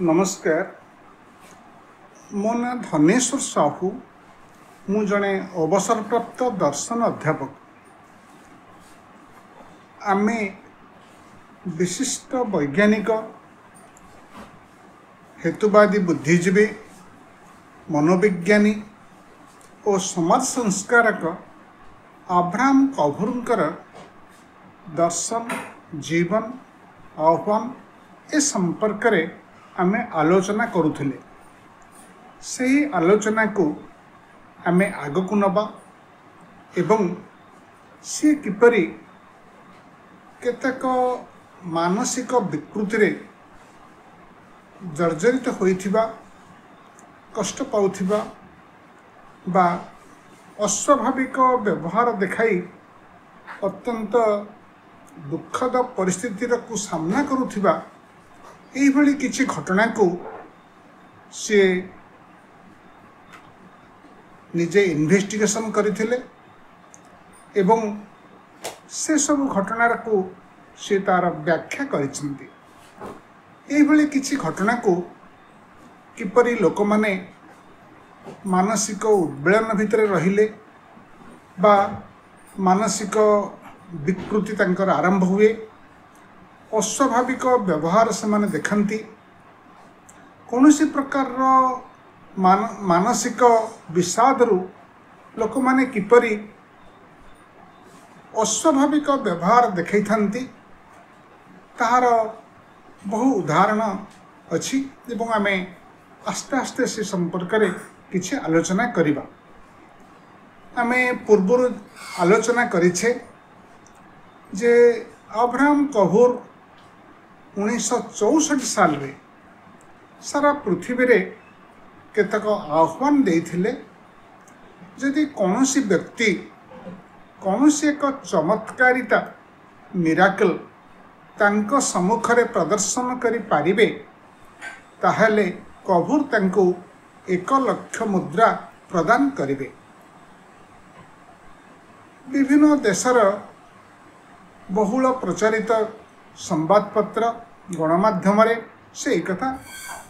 नमस्कार। मो ना धनेश्वर साहू। मु जड़े अवसरप्राप्त दर्शन अध्यापक। आमे विशिष्ट वैज्ञानिक, हेतुवादी बुद्धिजीवी, मनोविज्ञानी और समाज संस्कारक अब्राहम कभूरकर दर्शन, जीवन, आह्वान ए संपर्क रे आमे आलोचना करुथिले। सही आलोचना को आमे आगकु नबा एवं सी किपरि केतक मानसिक विकृति रे जर्जरित होइथिबा, कष्ट पाउथिबा बा अस्वाभाविक व्यवहार देखाई अत्यंत दुखद परिस्थिति को सामना करुथिबा एई भली किछि घटना को से निजे इन्वेस्टिगेशन करिथिले एवं से सब घटना को से तार व्याख्या करिसेंती। एई भली किछि घटना को किपरि लोक माने मानसिक उद्वेलन भितर रहिले बा मानसिक विकृति तांकर आरंभ हुए, अस्वाभाविक व्यवहार से माने देखंती, कौनसी प्रकार मानसिक विषादरू लोक माने किपरि अस्वाभाविक व्यवहार देखै थांती ताहार बहु उदाहरण अछि एवं आमे आस्ते आस्ते से संपर्क रे किछि आलोचना करिबा। आमे पूर्व आलोचना करिछे जे अब्राहम कभूर 1964 साल रे सारा पृथ्वी रे केतक आह्वान देइथिले। यदि कौनसी व्यक्ति कौनसी एक चमत्कारिता मिराकल तांको सम्मुख रे प्रदर्शन करि पारिबे ताहले कभूर तांको 1 लाख मुद्रा प्रदान करिबे। विभिन्न देशर बहुल प्रचारित संवादपत्र गणमाध्यम से एक कथा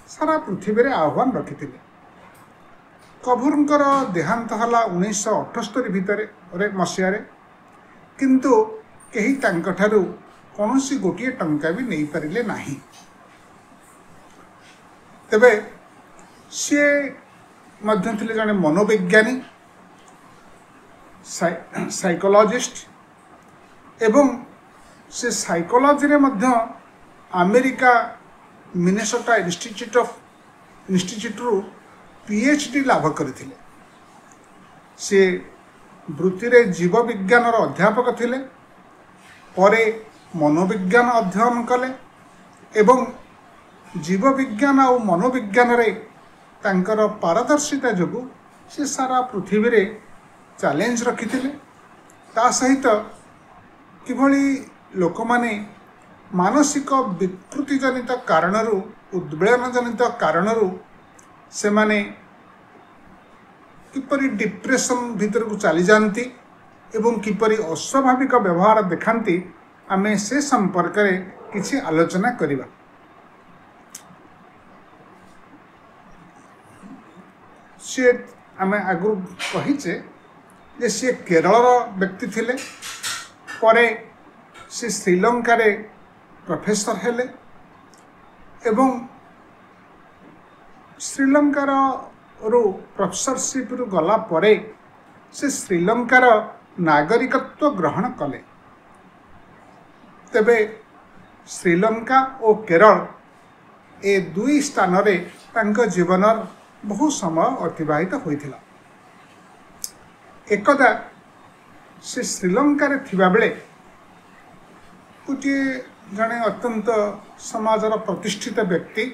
सारा पृथ्वी रे आह्वान रखिथिले। कभूरंकर देहांत हला 1978 भितर मसीह रे, किंतु केही तांकठारु कौनसी गोटिए टंका भी नहीं पारिले नाही। तबे से मध्य थिले जने मनोविज्ञानी, साइकोलॉजिस्ट एवं से साइकोलॉजी रे मध्य अमेरिका मिनेसोटा इंस्टीट्यूट रु पीएचडी लाभ करथिले। से वृत्ति रे जीव विज्ञान अध्यापक थिले, परे मनोविज्ञान अध्ययन कले एवं जीव विज्ञान और मनोविज्ञान रे तांकर पारदर्शिता जोगु से सारा पृथ्वी रे चैलेंज रखिथिले। ता सहित किभली लोक माने मानसिक विकृति जनित कारणरू, उद्वेलन जनित कारणरू से माने किपरि डिप्रेशन भीतर को चली जाती एवं किपरि अस्वाभाविक व्यवहार देखांती, आमे से संपर्क रे किछि आलोचना करिबा। से आमे आगु कहिचे जे से केरल व्यक्ति थिले, परे से श्रीलंका रे प्रोफेसर हेले एवं श्रीलंकार रो प्रोफेसरशिप रु गला परे से श्रीलंकार नागरिकत्व ग्रहण कले। तबे श्रीलंका और केरल ए दुई स्थान रे तांको जीवनर बहु समय अतिबाहित होइथिला। एकदा से श्रीलंका रे थिबा बेले गोटे जड़े अत्यंत समाजर प्रतिष्ठित व्यक्ति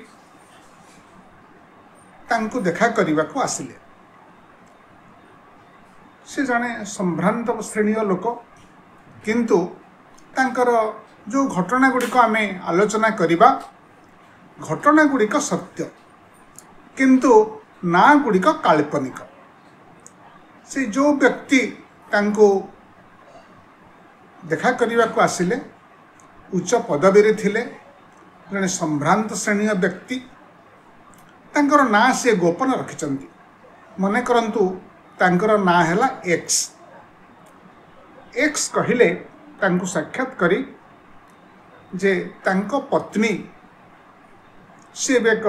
तांको देखा करने को आसिले। से जड़े संभ्रांत श्रेणी लोक, किंतु तांकर जो घटना गुड़िक आमे आलोचना करिबा, घटना गुड़िक सत्य किंतु ना गुड़िक काल्पनिक। से जो व्यक्ति तांको देखा करने को आसिले उच्च पदवी रे थिले, जड़े संभ्रांत श्रेणी व्यक्ति ତାଙ୍କର ନାଁ ସେ ଗୋପନ ରଖିଛନ୍ତି। ମନେ କରନ୍ତୁ ତାଙ୍କର ନାଁ ହେଲା ଏକ୍ସ। ଏକ୍ସ କହିଲେ ତାଙ୍କୁ ସାକ୍ଷାତ କରି ଯେ ତାଙ୍କ ପତ୍ନୀ ସେ ଏକ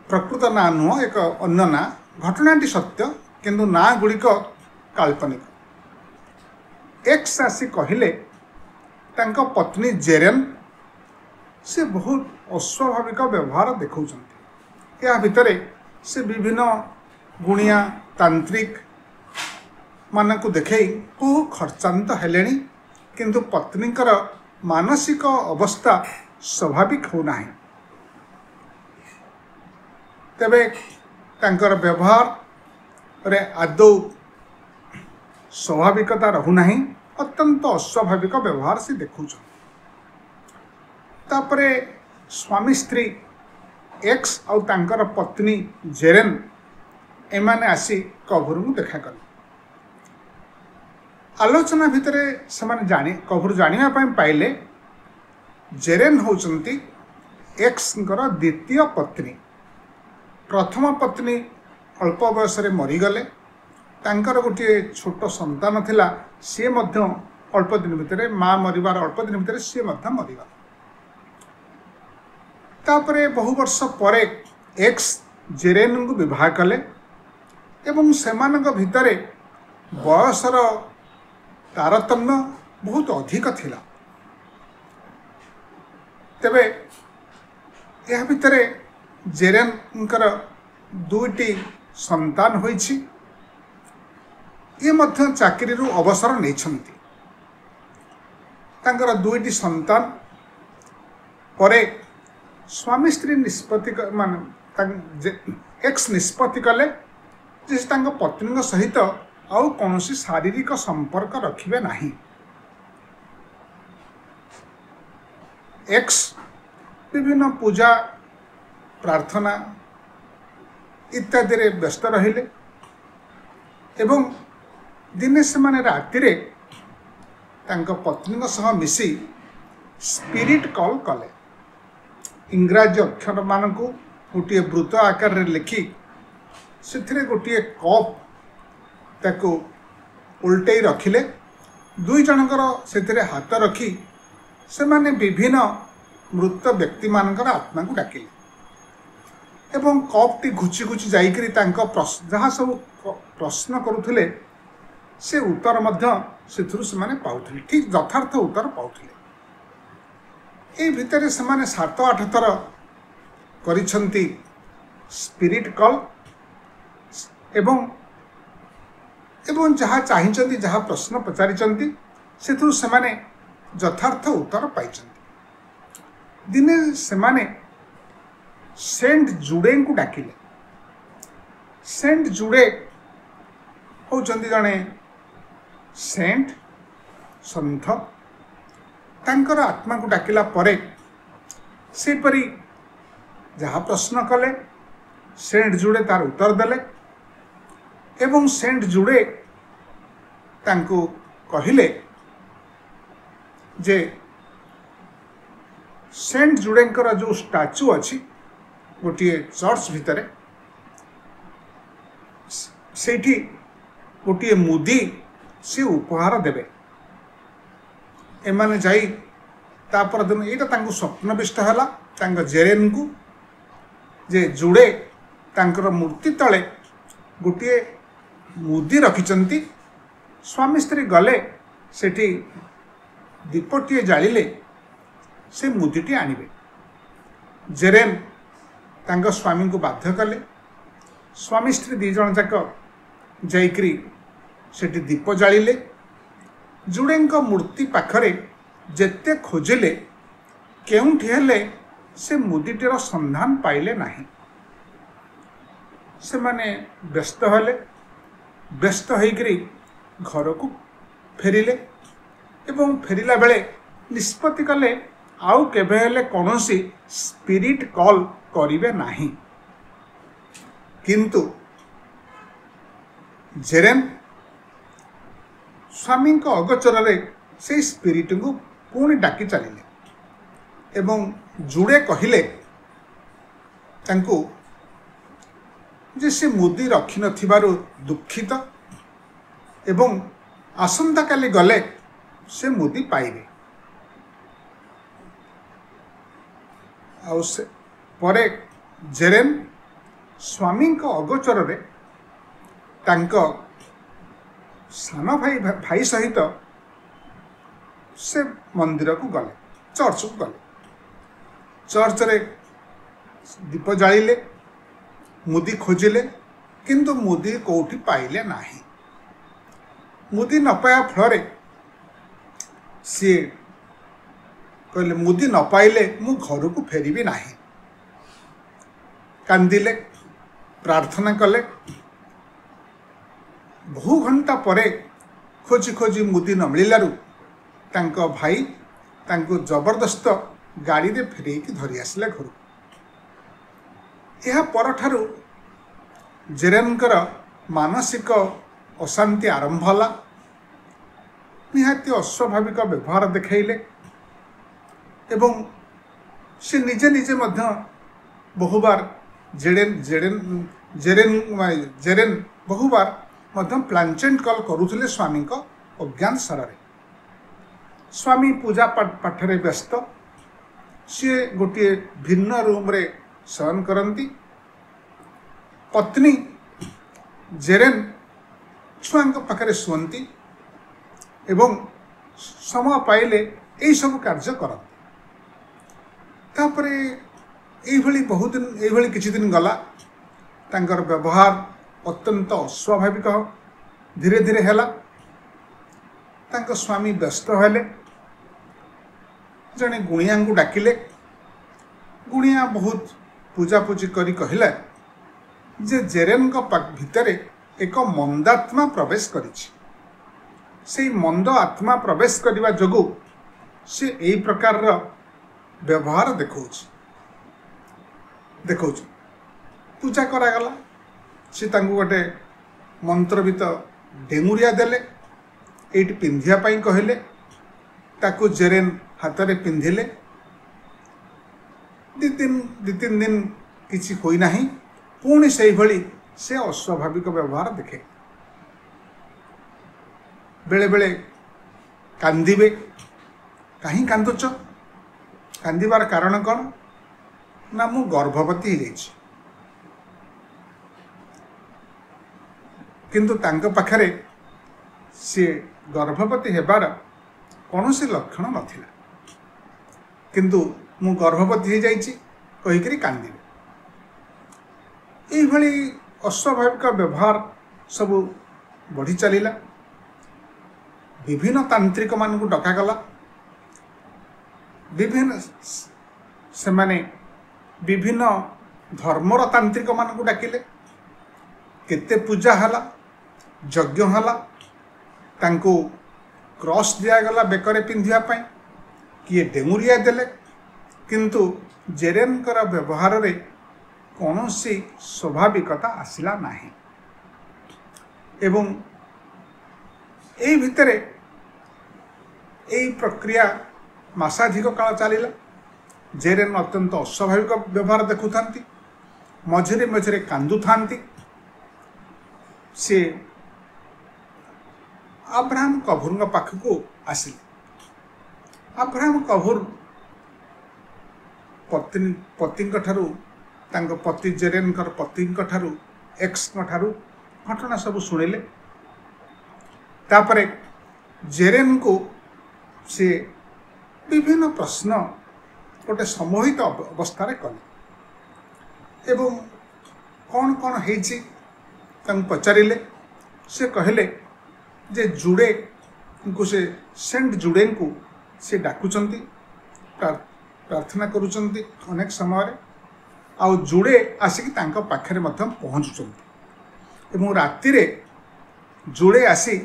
ପ୍ରକୃତ ନାଁ ନୁହଁ, ଏକ ଅନ୍ୟ ନାଁ। ଘଟଣାଟି ସତ୍ୟ କିନ୍ତୁ ନାଁ ଗୁଡ଼ିକ କାଳ୍ପନିକ। ଏକ୍ସ ଆସି କହିଲେ ତାଙ୍କ ପତ୍ନୀ ଜେରେନ୍ ସେ ବହୁତ ଅସ୍ୱାଭାବିକ ବ୍ୟବହାର ଦେଖାଉଛନ୍ତି। ଏହା ଭିତରେ ସେ ବିଭିନ୍ନ ଗୁଣିଆ ତାନ୍ତ୍ରିକ ମାନଙ୍କୁ ଦେଖାଇ ବହୁ ଖର୍ଚ୍ଚାନ୍ତ ହେଲେଣି, କିନ୍ତୁ ପତ୍ନୀଙ୍କର ମାନସିକ ଅବସ୍ଥା ସ୍ୱାଭାବିକ ହେଉନାହିଁ। ତେବେ ତାଙ୍କର ବ୍ୟବହାରରେ ଆଦୌ ସ୍ୱାଭାବିକତା ରହୁନାହିଁ, ଅତ୍ୟନ୍ତ ଅସ୍ୱାଭାବିକ ବ୍ୟବହାର ସେ ଦେଖାଉଛନ୍ତି। ତାପରେ ସ୍ୱାମୀ ସ୍ତ୍ରୀ ଏକ୍ସ ଆଉ ତାଙ୍କର ପତ୍ନୀ ଜେରେନ୍ ଏମାନେ ଆସି କଭୁରଙ୍କୁ ଦେଖା କଲେ। ଆଲୋଚନା ଭିତରେ ସେମାନେ କଭୁର ଜାଣିବା ପାଇଁ ପାଇଲେ ଜେରେନ୍ ହେଉଛନ୍ତି ଏକ୍ସଙ୍କର ଦ୍ୱିତୀୟ ପତ୍ନୀ। ପ୍ରଥମ ପତ୍ନୀ ଅଳ୍ପ ବୟସରେ ମରିଗଲେ। ତାଙ୍କର ଗୋଟିଏ ଛୋଟ ସନ୍ତାନ ଥିଲା, ସିଏ ମଧ୍ୟ ଅଳ୍ପ ଦିନ ଭିତରେ, ମା ମରିବାର ଅଳ୍ପ ଦିନ ଭିତରେ ସିଏ ମଧ୍ୟ ମରିଗଲା। ତାପରେ ବହୁ ବର୍ଷ ପରେ ଏକ୍ସ ଜେରେନ୍ଙ୍କୁ ବିବାହ କଲେ ଏବଂ ସେମାନଙ୍କ ଭିତରେ ବୟସର ତାରତମ୍ୟ ବହୁତ ଅଧିକ ଥିଲା। ତେବେ ଏହା ଭିତରେ ଜେରେନ୍ଙ୍କର ଦୁଇଟି ସନ୍ତାନ ହୋଇଛି। ଇଏ ମଧ୍ୟ ଚାକିରିରୁ ଅବସର ନେଇଛନ୍ତି। ତାଙ୍କର ଦୁଇଟି ସନ୍ତାନ ପରେ ସ୍ୱାମୀ ସ୍ତ୍ରୀ ନିଷ୍ପତ୍ତି ଏକ୍ସ ନିଷ୍ପତ୍ତି କଲେ ଯେ ତାଙ୍କ ପତ୍ନୀଙ୍କ ସହିତ ଆଉ କୌଣସି ଶାରୀରିକ ସମ୍ପର୍କ ରଖିବେ ନାହିଁ। ଏକ୍ସ ବିଭିନ୍ନ ପୂଜା ପ୍ରାର୍ଥନା ଇତ୍ୟାଦିରେ ବ୍ୟସ୍ତ ରହିଲେ ଏବଂ ଦିନେ ସେମାନେ ରାତିରେ ତାଙ୍କ ପତ୍ନୀଙ୍କ ସହ ମିଶି ସ୍ପିରିଟ୍ କଲ୍ କଲେ। ଇଂରାଜୀ ଅକ୍ଷରମାନଙ୍କୁ ଗୋଟିଏ ବୃତ୍ତ ଆକାରରେ ଲେଖି ସେଥିରେ ଗୋଟିଏ କପ୍ ତାକୁ ଓଲଟେଇ ରଖିଲେ। ଦୁଇ ଜଣଙ୍କର ସେଥିରେ ହାତ ରଖି ସେମାନେ ବିଭିନ୍ନ ମୃତ ବ୍ୟକ୍ତିମାନଙ୍କର ଆତ୍ମାକୁ ଡାକିଲେ ଏବଂ କପ୍ଟି ଘୁଚି ଘୁଚି ଯାଇକରି ତାଙ୍କ ଯାହା ସବୁ ପ୍ରଶ୍ନ କରୁଥିଲେ ସେ ଉତ୍ତର ମଧ୍ୟ ସେଥିରୁ ସେମାନେ ପାଉଥିଲେ, ଠିକ୍ ଯଥାର୍ଥ ଉତ୍ତର ପାଉଥିଲେ। এই ଭିତରେ ସେମାନେ 7-8 ଥର କରିଛନ୍ତି ସ୍ପିରିଟ୍ କଲ୍ ଏବଂ ଯାହା ଚାହିଁଛନ୍ତି, ଯାହା ପ୍ରଶ୍ନ ପଚାରିଛନ୍ତି ସେଥିରୁ ସେମାନେ ଯଥାର୍ଥ ଉତ୍ତର ପାଇଛନ୍ତି। ଦିନେ ସେମାନେ ସେଣ୍ଟ ଜୁଡେଙ୍କୁ ଡାକିଲେ। ସେଣ୍ଟ ଜୁଡେ ହେଉଛନ୍ତି ଜଣେ ସେଣ୍ଟ, ସନ୍ଥ। ତାଙ୍କର ଆତ୍ମାକୁ ଡାକିଲା ପରେ ସେପରି ଯାହା ପ୍ରଶ୍ନ କଲେ ସେଣ୍ଟ ଜୁଡେ ତାର ଉତ୍ତର ଦେଲେ ଏବଂ ସେଣ୍ଟ ଜୁଡେ ତାଙ୍କୁ କହିଲେ ଯେ ସେଣ୍ଟ ଜୁଡେଙ୍କର ଯେଉଁ ଷ୍ଟାଚୁ ଅଛି ଗୋଟିଏ ଚର୍ଚ୍ଚ ଭିତରେ, ସେଇଠି ଗୋଟିଏ ମୁଦି ସେ ଉପହାର ଦେବେ। ଏମାନେ ଯାଇ ତା ପରଦିନ ଏଇଟା ତାଙ୍କୁ ସ୍ୱପ୍ନବିଷ୍ଟ ହେଲା ତାଙ୍କ ଜେରେନ୍ଙ୍କୁ ଯେ ଜୁଡେ ତାଙ୍କର ମୂର୍ତ୍ତି ତଳେ ଗୋଟିଏ ମୁଦି ରଖିଛନ୍ତି। ସ୍ୱାମୀ ସ୍ତ୍ରୀ ଗଲେ ସେଠି ଦୀପଟିଏ ଜାଳିଲେ ସେ ମୁଦିଟି ଆଣିବେ। ଜେରେନ୍ ତାଙ୍କ ସ୍ୱାମୀଙ୍କୁ ବାଧ୍ୟ କଲେ। ସ୍ୱାମୀ ସ୍ତ୍ରୀ ଦୁଇ ଜଣ ଯାକ ଯାଇକରି ସେଠି ଦୀପ ଜାଳିଲେ। ଜୁଡେଙ୍କ ମୂର୍ତ୍ତି ପାଖରେ ଯେତେ ଖୋଜିଲେ କେଉଁଠି ହେଲେ ସେ ମୁଦିଟିର ସନ୍ଧାନ ପାଇଲେ ନାହିଁ। ସେମାନେ ବ୍ୟସ୍ତ ହେଲେ। ବ୍ୟସ୍ତ ହୋଇକରି ଘରକୁ ଫେରିଲେ ଏବଂ ଫେରିଲା ବେଳେ ନିଷ୍ପତ୍ତି କଲେ ଆଉ କେବେ ହେଲେ କୌଣସି ସ୍ପିରିଟ୍ କଲ୍ କରିବେ ନାହିଁ। କିନ୍ତୁ ଜେରେନ୍ ସ୍ୱାମୀଙ୍କ ଅଗୋଚରରେ ସେଇ ସ୍ପିରିଟ୍ଙ୍କୁ ପୁଣି ଡାକି ଚାଲିଲେ ଏବଂ ଜୁଡେ କହିଲେ तांको जे से मुदी रखी नथिबारु दुखित एवं आसंता काली गले से मुदी पाइबे आ से परे जेरेन स्वामी अगोचर रे तांको सान भाई भाई सहित से मंदिर को गले चर्च को गले चर्च रे दीप जाइले मुदी खोजिले किंतु मुदी कोठी पाइले नाही मुदी न पाया फल सी कहले मुदी न पाइले मु घर को फेरिबी नाही कांदिले प्रार्थना कले बहु घंटा परे खोजी खोजी मुदी न मिलू तांको भाई तांको जबरदस्त गाड़ी रे फेरेकी धरी आसिले घर यह परठारु जेरेनकर मानसिक अशांति आरंभ होला निहाती अस्वाभाविक व्यवहार देखाइले एवं से निजे निजे मध्य बहुबार जेरेन जेरेन जेरेन जेरेन बहुबार मध्य प्लांचेंट कॉल करुथिले स्वामी को अज्ञान सारे स्वामी पूजा पाठ रे व्यस्त सी गोटे भिन्न रूम रे शयन करती पत्नी जेरेन छुआ पाखे शुंती एवं समय पाइले यही सब कार्य करती बहुत दिन ये किसी दिन गला तांकर व्यवहार अत्यंत अस्वाभाविक धीरे धीरे हैला तांको स्वामी व्यस्त हेले जड़े गुणिया को डाकिले गुणिया बहुत पूजापूजी करी कहला जे जेरेन भितर एक मंदात्मा प्रवेश करिछि से मंद आत्मा प्रवेश करने जोगु से यही प्रकार व्यवहार देखौ पूजा करागला से गोटे मंत्रवित डेंगुरिया देले एटी पिंधिया पाई कहले ताकू जेरेन हाथ में पिंधिले दी तीन दिन किसी होई नाही पुणी से भली से अस्वाभाविक व्यवहार देखे बेले बेले कांदिबे कहीं कांदुच कांदिबार कारण कौन ना मु गर्भवती हो जाइछि किंतु तांको पाखरे से गर्भवती हेबार कौनसी लक्षण नथिला किंतु मु गर्भवती हो जाइछि कहिकरी कांदिबे एई भली अस्वाभाविक व्यवहार सब बढ़ी चलिला विभिन्न तांत्रिक मान को डकागला विभिन्न से माने विभिन्न धर्मर तांत्रिक मान को डाकिले केते पूजा हला यज्ञ हला तांको क्रॉस दियागला बेकरे पिंधिया पाई किए डेंगुरिया देले किंतु जेरेनकर व्यवहार रे कौनसी स्वाभाविकता आसिला नाही एवं एई भितरे एई प्रक्रिया मासाधिक काल चलिला जेरेन अत्यंत अस्वाभाविक व्यवहार देखुथांती मझिरे मझिरे कांदु थांती से अब्राहम कभुर पाखक आसिले अब्राहम कभुर पति तांको पति जेरेन पति एक्स घटना सब शुणिले तापरे जेरेन को से विभिन्न प्रश्न गोटे सम्मोहित अवस्था कले एवं कौन कौन हेछि पचारे से कहले जे जुड़े को से सेंट जुड़े को से डाकुचंती प्रार्थना करुचंती अनेक समय आउ जुड़े आसिक तांको पाखरे मध्यम पहुँचुचंती एवं राति रे जुड़े आसी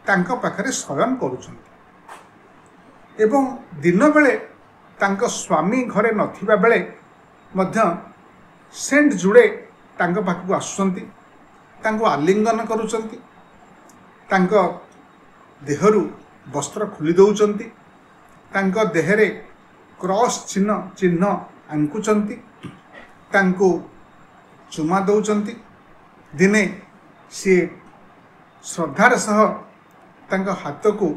तांको पाखरे शयन करुचंती एवं दिन बेले तांको स्वामी घरे नथिबा बेले मध्य सेंट जुड़े तांको पाखକୁ आसुचंती तांको आलिंगन करुचंती तांको देहरु वस्त्र खुली दउचंती तांको देहरे क्रॉस चिन्ह आंकुचंती तांको चुमा दौचंती दिने सी श्रद्धार सह तांको हाथ को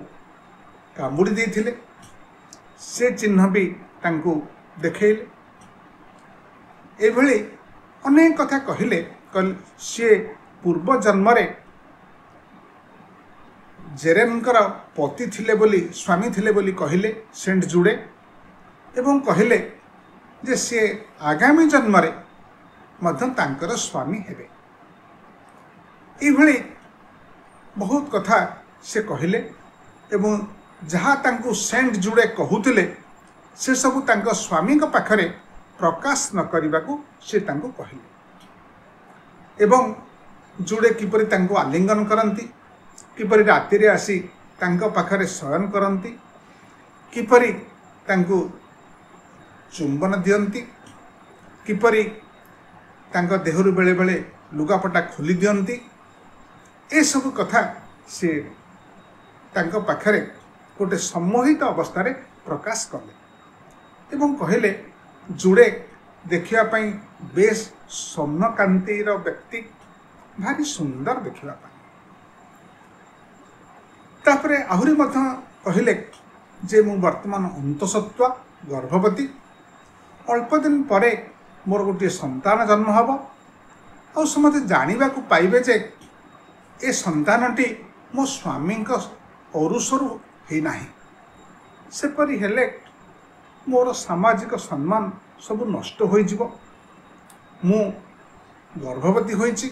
कामुड़ी देथिले से चिन्ह भी तांको देखैले एभली अनेक कथा कहले सी पूर्व जन्म रे जेरेनकर पति थिले बोली स्वामी थिले बोली कहले सेंट जुड़े एवं कहले जे सी आगामी जन्म रे मध्य तांकर स्वामी हेबे एभली बहुत कथा से कहले एवं जहाँ तांको सेंट जुड़े कहूतिले से सबू तांको स्वामी को पाखरे प्रकाश न करने को से तांको कहले एवं जुड़े किपरि तांको आलिंगन करती किपरि राति रे आसी तांको पाखरे शयन करती किपरि तांको चुंबन दियंती किपरि तांको देहरु बेले बेले लुगापटा खोली दियंती ए सब कथा से तांको पाखरे गोटे सम्मोहित अवस्था रे प्रकाश कले एवं कहले जुड़े देखिया पई बेस सोमकांतिर व्यक्ति भारी सुंदर देखिया पई तापरे आहुरी मध्य कहले जे मु वर्तमान अंतसत्व गर्भवती अल्प दिन परे मोर गोटे संतान जन्म हब आ समते जानिबा को पाइबे जे ए संतानटी मो स्वामी औरुषरु ही नाही सेपरी हेले मोर सामाजिक सम्मान सब नष्ट हो जिवो मु गर्भवती होइछि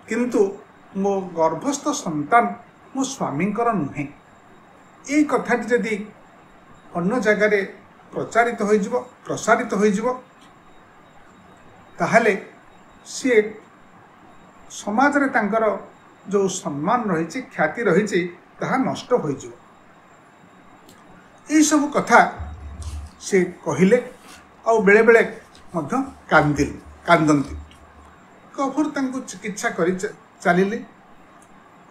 किंतु मो गर्भस्थ संतान मो स्वामींकर नुहे ए कथाटी जदि अन्य जगह प्रचारित हो जिवो प्रसारित हो जिवो ताहले सी समाज रे तांकर जो सम्मान रही ख्याति रही ताहा नष्ट हो जिवो ये सब कथा से कहले आ बेले बेले मध्य कांदंती कपूर तांको चिकित्सा करी चलिले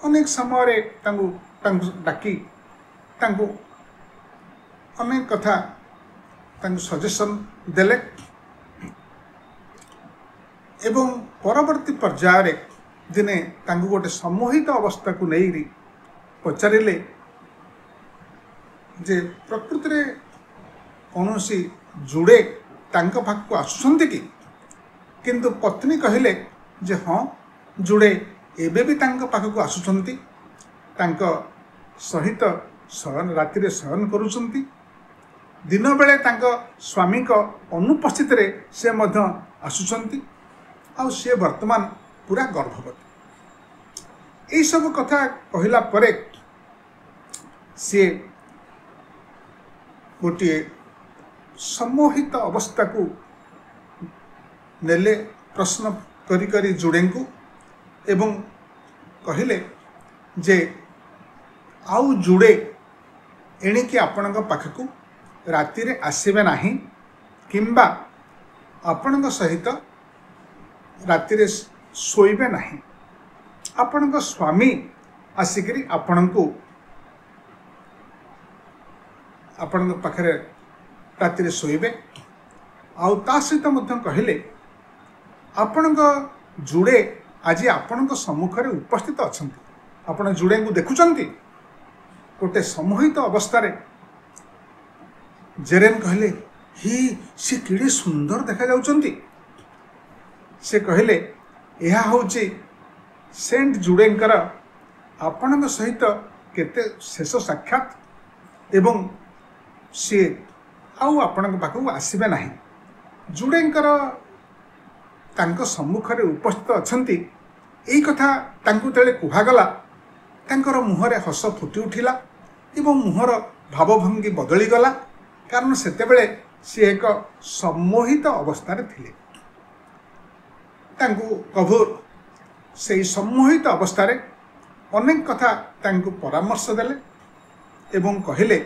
अनेक समय डाकी तांको अनेक कथा तांको सजेशन देले एवं परवर्ती पर्याय रे दिने तांको गोटे सम्मोहित अवस्था को नहीं पचारिले जे प्रकृति रे कौनसी जुड़े तांको पाखକୁ आसुछंती कि किंतु पत्नी कहले जे हाँ जुड़े एबे भी तांको पाखକୁ आसुछंती तांको सहित शयन राति रे शयन करूछंती दिन बेले तांको स्वामी को अनुपस्थित रे से मध्य आसुछंती आ से वर्तमान पूरा गर्भवती यही सब कथा कहला परे सी गोटे सम्मोहित अवस्था को नेले प्रश्न करी करी जुड़े को एवं कहले जे आउ जुड़े एणिकी आपण पाखक राति रे आसबे नहीं किंबा आपण सहित राति रे शोइबे नहीं आपण स्वामी आसिकरी आपण पाखरे राति रे शोइबे आउ ता सहित मध्य कहले आपण जुड़े आज आपण सम्मुख रे उपस्थित अछंती आपण जुड़े को देखुचंती गोटे सम्मोहित अवस्था रे जेरेन कहले ही से केड़े सुंदर देखा जाउचंती से कहले यह होची सेंट जुड़ेंकर आपण सहित केते शेष साक्षात एवं सी आउ आपण पाखक आसबे नहीं जुड़ेंकर तांको सम्मुख रे उपस्थित अछंती एई कथा तांको तेले कुहागला तांकर मुहरे हस फुटी उठिला एवं मुहर भावभंगी बदली गला कारण सेतेबेले सी एक सम्मोहित अवस्था रे थिले तांको कभूर से सम्मोहित अवस्था रे अनेक कथा तांको परामर्श देले एवं कहले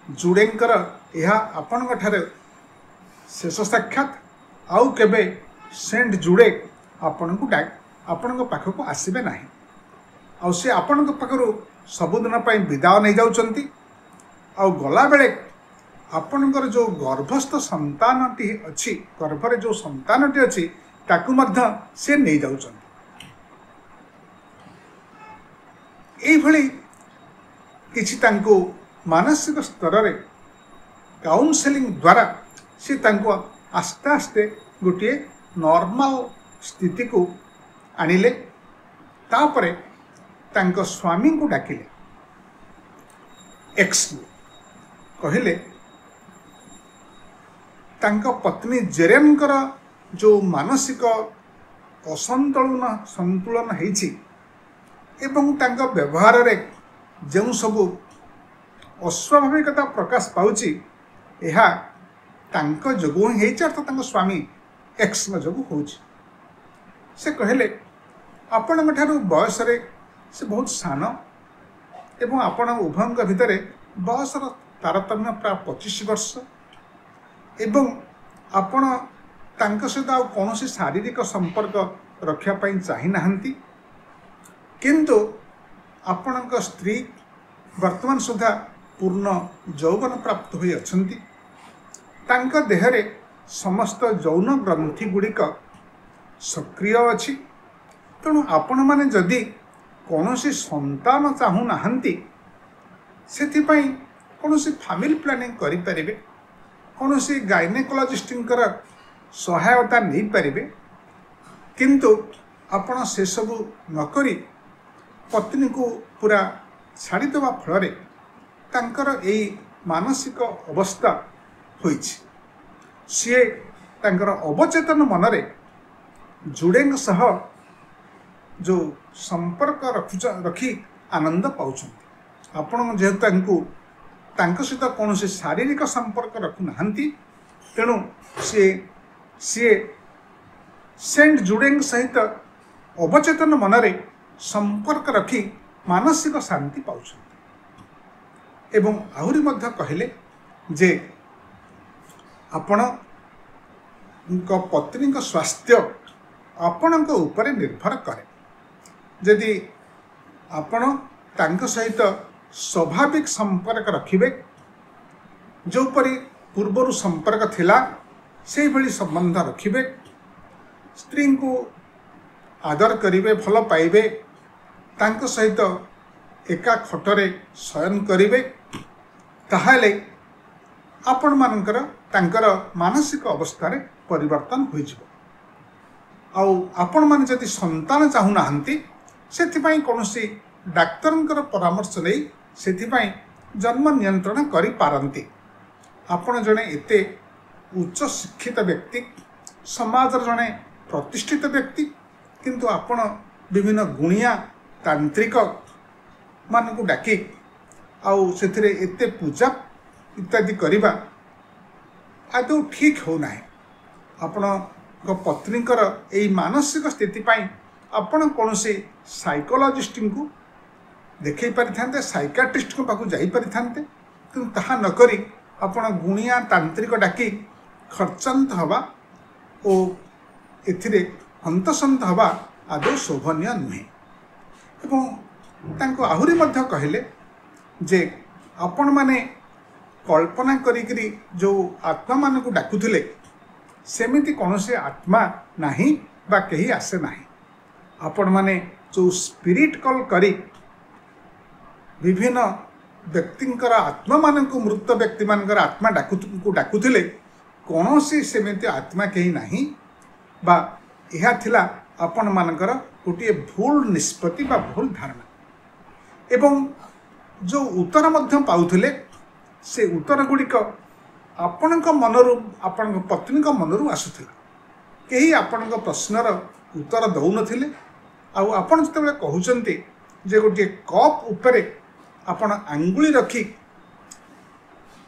जुड़ेंकर यह आपण ठारे शेष साक्षात आउ केबे सेंट जुड़े आपण को आपण पाखक आसबे नहीं आउ से आपण पाखरु सबुदिन विदाय नहीं जाउचंती आउ गला बेले ଆପଣଙ୍କର जो गर्भस्थ संतानटी अच्छी गर्भरे जो संतानटी अच्छी ताकू मध्य से नहीं जाउछन एई भली किछि तांको मानसिक स्तर रे काउंसलिंग द्वारा से तांको आस्ते आस्ते गोटे नॉर्मल स्थिति को आनिले तापरे तांको स्वामी को डाकिले एक्स कहले तांको पत्नी जेरेनकर जो मानसिक संतुलन हेछि एवं तांको व्यवहार रे जो सब अस्वाभाविकता प्रकाश पाउछि एहा तांको जोगु ही हेछि अर्थात तांको स्वामी एक्स जोगु होछि से कहले आपण ठारू बयस रे से बहुत सान एवं आपण उभयଙ୍କ भितरे बयसर तारतम्य प्राय 25 वर्ष एवं आपण तांको सहित आ कोनोसी शारीरिक संपर्क रखिया पई चाहि नाहंती किंतु आपणक स्त्री वर्तमान सुधा पूर्ण यौवन प्राप्त होई अछंती तांका देहरे समस्त यौन ग्रंथि गुड़िक सक्रिय अछि तेणु आपण माने जदि कौनसी संतान चाहू नाहंती सेथिपई कौनसी फैमिली प्लानिंग करि परिबे कौनसी गायनेकोलॉजिस्टंकर सहायता नहीं पारिबे किंतु आपण से सबु नकरी पत्नी को पूरा छाड़ी देवा फल तांकर एई मानसिक अवस्था होइछि सी तांकर अवचेतन मनरे जुड़ेंग सह जो संपर्क रखी आनंद पाउछन्ति आपण जेहेतु सहित कौन शारीरिक संपर्क रखु नाहंती तेणु सी सेंट जुड़ेंग सहित अवचेतन मनरे संपर्क रखी मानसिक शांति पाउछन्ति एवं आहुरी मध्य कहले जे आपण पत्नी स्वास्थ्य आपण उपरे निर्भर करे यदि आपण तांको सहित स्वाभाविक संपर्क रखिबे जो परी पूर्वर संपर्क थिला से भली संबंध रखिबे स्त्री को आदर करिवे भल पाइबे तांको सहित एका खटरे शयन करिवे ताहाले आपण मानकर तांकर मानसिक अवस्था रे परिवर्तन होई जिवो आउ आपण माने जदि संतान चाहू नाहंती सेथिपई कोनोसी डाक्तरंकर परामर्श नै सेथिपई जन्म नियंत्रण करि पारंती आपण जने एते उच्च शिक्षित व्यक्ति समाज जने प्रतिष्ठित व्यक्ति किंतु आपण विभिन्न गुणिया तांत्रिक मान को डाकी आउ सेथिरे एते पूजा इत्यादि करिबा आदौ ठीक हो नाही आपण पत्नीकर एई मानसिक स्थिति पाई आपण कोनोसी साइकोलॉजिस्ट को देखै परिथांते साइकाट्रिस्ट को पाखु जाई परिथांते किंतु ताहा न करी आपण गुणिया तांत्रिक डाकी खर्चांत हवा ओ एथिरे हंतसंत हवा आदौ शोभनीय नुहे एवं तांको आहुरी मध्य कहले जे आपण माने कल्पना करी जो आत्मा मान को डाकुथिले सेमिति कौनसी आत्मा नाही बा कहीं आसे नाही आपण माने जो स्पिरिट कॉल करी विभिन्न व्यक्तिंकर आत्मा मान को मृत व्यक्ति मानकर आत्मा डाकुथिले कौनसी सेमिति आत्मा कहीं नाही बा यह थिला आपण मानकर गोटे भूल निष्पत्ति बा भूल धारणा एवं जो उत्तर मध्य पाउथिले से उत्तर गुड़िक आपण मनरू आपण पत्नी मनरू आसुला कहीं आपण प्रश्नर उत्तर दौ नथिले आउ आपण जतबेले कहउचंती जे गोटे कप उपरे आपण आंगुली रखी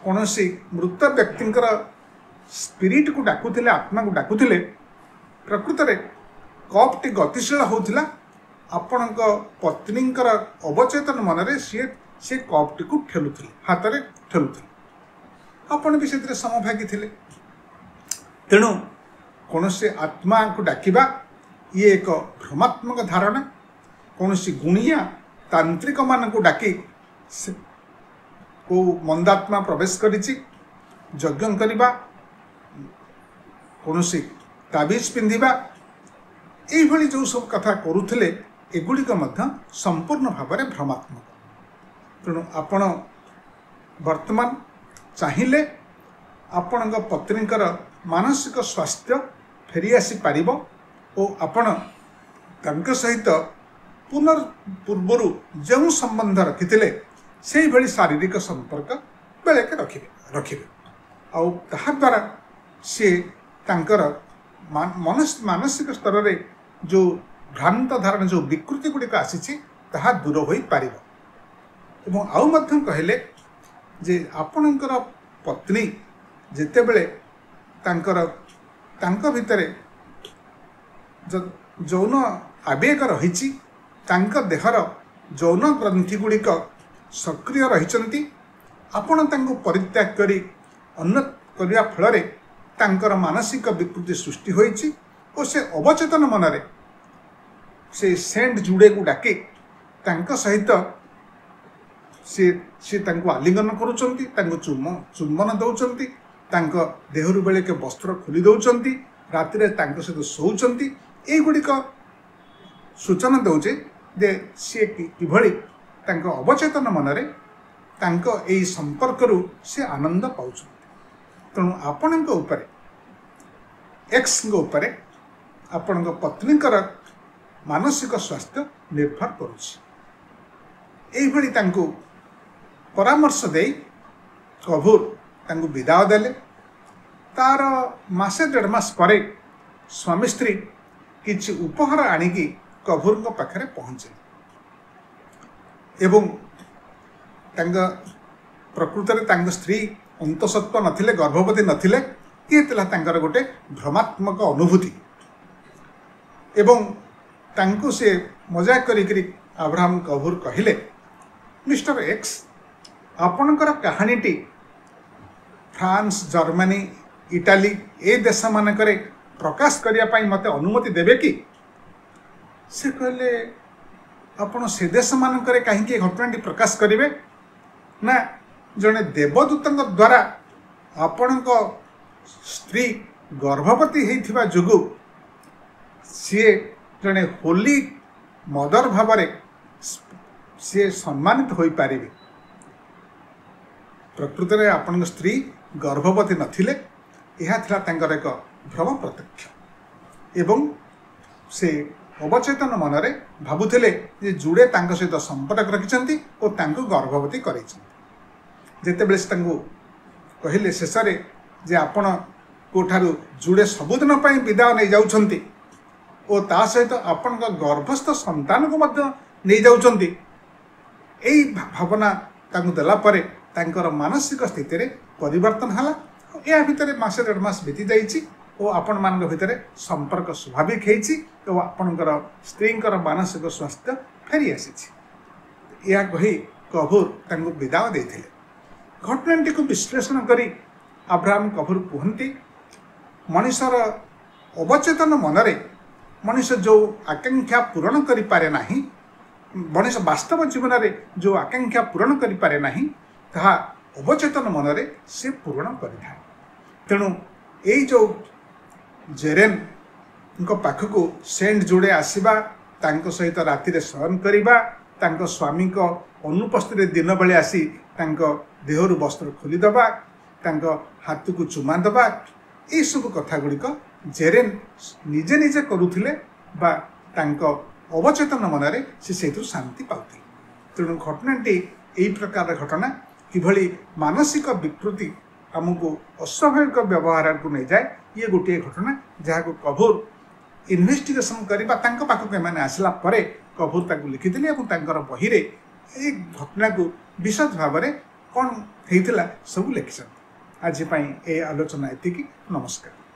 कौनसी मृत व्यक्तिंकर स्पिरिट को डाकुथिले आत्मा को डाकुथिले प्रकृत रे कप टी गतिशील होउथिला आपण पत्नींकर अवचेतन मनरे से कप टी को ठेलुथिले हाथ रे ठेलुथिले आपण भी से समभागी थिले तेणु कौन से आत्मा को डाकिबा ये एक भ्रमात्मक धारणा कौन सी गुणिया तांत्रिक मान को डाकी को मंदात्मा प्रवेश करिछि यज्ञ करवा कौन ताबीज पिंधिबा यही जो सब कथा करुले एगुड़िक संपूर्ण भाव में भ्रमात्मक। तेणु आपण वर्तमान चाहिए आपण पत्नीकर मानसिक स्वास्थ्य फेरी आसी पारिबो और आपण तांक सहित पूर्वर जो संबंध रखिथिले से भली शारीरिक संपर्क बेले के रखिबे आउ ताहा द्वारा से तांकर मानसिक स्तर रे जो भ्रांत धारणा जो विकृति गुड़िक आसी ताहा दूर हो पारिबो। एवं आउ मध्यम कहले जे आपणकर पत्नी जेतेबेले तांकर भितरे जौन आवेग रही देहर जौन ग्रंथि गुड़िक सक्रिय रही आपण तांको परित्याग करी अन्य करने फल तांकर मानसिक विकृति सृष्टि होईची और से अवचेतन मनरे से सेंट जुड़े को डाके तांको सहित से तांको आलिंगन करुचंती तांको चुम्बन दौचंती तांको देहरु बेले के वस्त्र खोली दौचंती राति रे तांको सहित सोउचंती ए गुड़िक सूचना दौचे जे सी किभली तांको अवचेतन मनरे तांको एई संपर्क रु से आनंद पाउछंती। तेणु आपणक उपरे एक्स उपरे आपणक पत्नीकर मानसिक स्वास्थ्य निर्भर करुछि। एई भली तांको परामर्श दे कभूर तांको विदाय देले। तार मासे 1.5 मास परे स्वामी स्त्री किछि उपहार आनिकी कभूर पाखरे पहुँचे एवं प्रकृत में स्त्री अंतसत्व नथिले गर्भवती नथिले ये तांकर गोटे भ्रमात्मक अनुभूति एवं तांको से मजाक करी अब्राहम कभूर कहले मिस्टर एक्स आपणकर कहानीटी फ्रांस जर्मनी इटाली ए देश मानकरे प्रकाश करने मते अनुमति देबे कि से कहले आपण से देश मानकरे कहीं घटनाटी प्रकाश करेंगे ना जड़े देवदूत द्वारा आपण स्त्री गर्भवती होइथिबा जोगु सी जड़े होली मदर भाव सी सम्मानित हो पारे। प्रकृत में आपण स्त्री गर्भवती नथिले यह थिला तांकर एक भ्रम प्रत्यक्ष एवं से अवचेतन मनरे भाबुथिले जे जुड़े तांक सहित संपर्क रखिछंती और तांको गर्भवती करैछंती। जेतेबेले से तांको कहले शेष रे जे आपण कोठारु जुड़े सबुदिन पई विदाय नै जाउछंती और ता सहित आपण गर्भस्थ संतान को मध्य नै जाउछंती। एई भावना तांको देला परे तांकर मानसिक स्थिति रे परिवर्तन हला। या भितरे मासे 1.5 मास बीती जाइछि और आपण मान भितर संपर्क स्वाभाविक होइछि और आपणकर स्त्रींकर मानसिक स्वास्थ्य फेरी आसी। या कही कभूर तांको विदाय देथिले। घटनाटी को विश्लेषण करी अब्राहम कभूर कहती मनुष्यर अवचेतन मनरे मनुष्य जो आकांक्षा पूरण करि पारे नाही मनुष्य वास्तव जीवन में जो आकांक्षा पूरण करि पारे नाही ताहा अवचेतन मनरे से पूरण करिथाय। तेणु एई जो जेरेन पाखक सेंट जोड़े आसवा तांको सहित राति रे शयन करिबा तांको स्वामी को अनुपस्थित दिन बेले आसी तांको देहरु वस्त्र खोली दबा तांको हाथ को चुमा दबा ये सब कथा गुड़िक जेरेन निजे निजे करुथिले बा तांको अवचेतन मनरे से शांति पाउथि। तेणु घटनाटी यही प्रकार घटना किभली मानसिक विकृति आमको अस्वाभाविक व्यवहार को नहीं जाए ये गोटे घटना जहाँ को कभूर इन्वेस्टिगेशन करवा पाखक एम आसला कभूर ताकू लिखिथिले और तांकर बही रे ए घटना को विशद भाव में कौन होता सब लिखिछन। आज ए आलोचना एतिकी। नमस्कार।